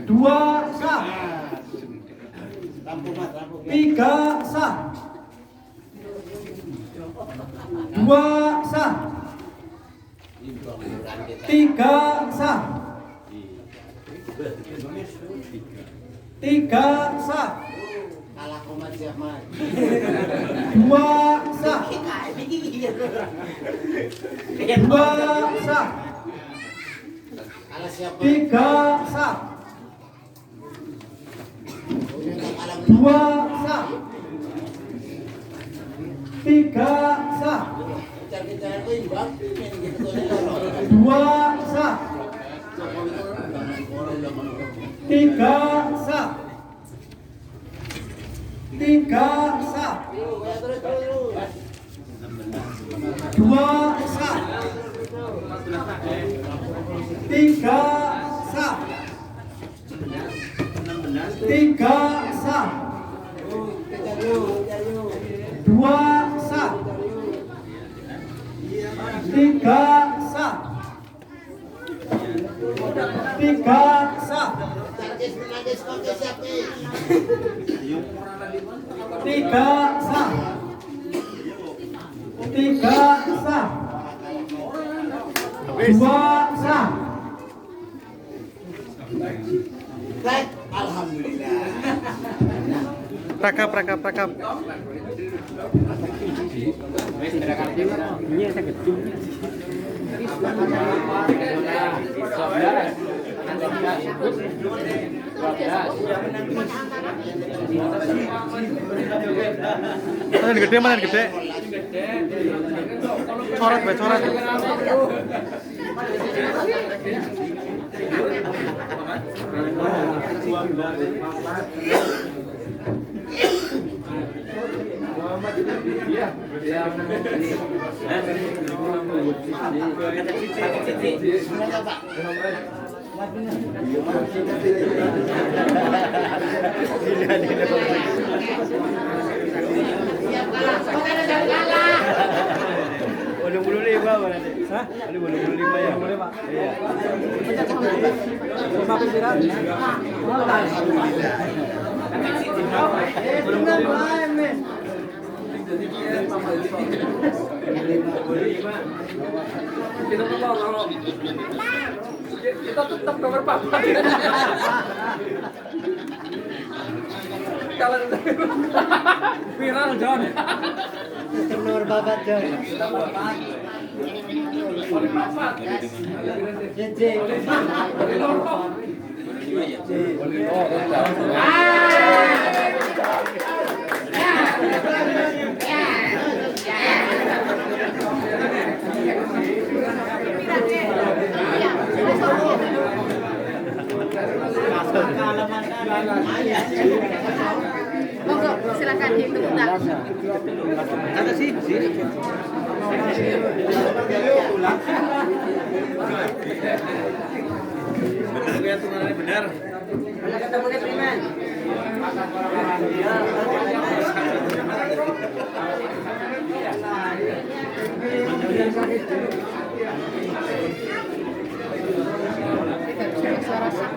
2 sah. 3 sah. 2 sah. 3 sah. 3 sah. 2 sah. 2 sah. 3 sah. 2 sah. 3 sah. 2 sah. 3 sah. 3 sah. 2 sah. 3 sah. 3 sah. 2 sah. 3 sah. 3 sah. 3 sah. 3 sah. 2 sah. Alhamdulillah. Prakap. Mana yang gede? Coret. Boleh 25 berarti. Hah? Boleh 25 ya? Boleh, Pak. Iya. Lima pikiran. Kita tetap nomor papa. Kalau viral John. Nomor babat John. Monggo silakan dihitung ulang. Ada sih. Benar. Ketemunya primen. Suara sah.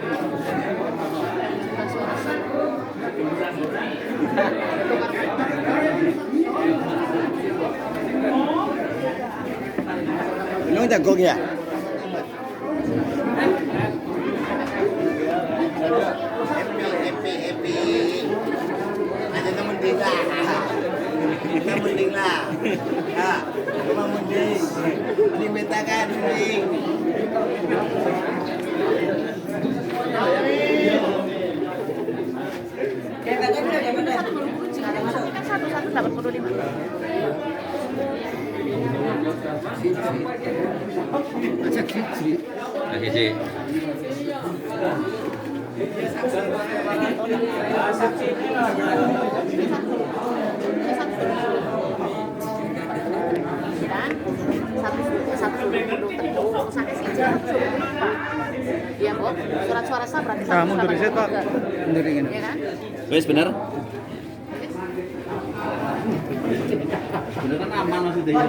Suara sah. Ini jagung ya? Happy. Ada mending lah. Ya, cuma mending. Ini betakan mending. Satu 85. Hiji. Iya, Bu. Surat suara sah berarti Mundur di situ, Pak. Mundur ini. Iya kan? Wes bener. Bener kan aman maksudnya.